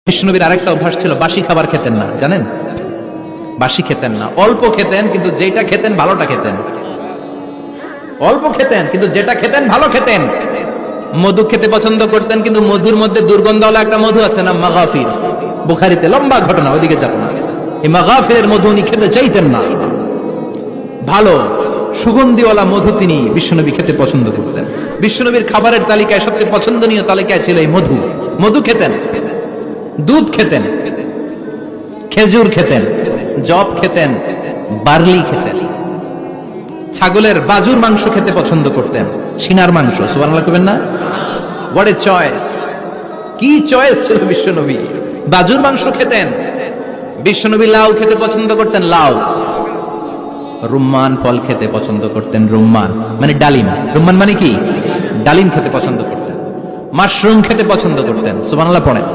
বিষ্ণুনবীর আরেকটা অভ্যাস ছিল, বাসি খাবার খেতেন না, জানেন? বাসি খেতেন না, অল্প খেতেন, কিন্তু যেটা খেতেন ভালোটা খেতেন। অল্প খেতেন কিন্তু যেটা খেতেন ভালো খেতেন। মধু খেতে পছন্দ করতেন, কিন্তু মধুর মধ্যে দুর্গন্ধওয়ালা একটা মধু আছে না, মাগাফির, বুখারীতে লম্বা ঘটনা, ওদিকে যাব না। এই মাগাফিরের মধু উনি খেতে চাইতেন না। ভালো সুগন্ধিওয়ালা মধু তিনি বিশ্বনবী খেতে পছন্দ করতেন। বিশ্বনবীর খাবারের তালিকায় সবচেয়ে পছন্দনীয় তালিকায় ছিল এই মধু। মধু খেতেন, দুধ খেতেন, খেজুর খেতেন, জব খেতেন, বার্লি খেতেন, ছাগলের বাজুর মাংস খেতে পছন্দ করতেন, সিনার মাংস। সুবহানাল্লাহ কইবেন না? What a choice! কি চয়েস ছিল বিশ্বনবী! বাজুর মাংস খেতেন। বিশ্বনবী লাউ খেতে পছন্দ করতেন, লাউ। রুম্মান ফল খেতে পছন্দ করতেন, রুম্মান মানে ডালিম। রুম্মান মানে কি? ডালিম খেতে পছন্দ করতেন। মাশরুম খেতে পছন্দ করতেন। সুবহানাল্লাহ পড়েন।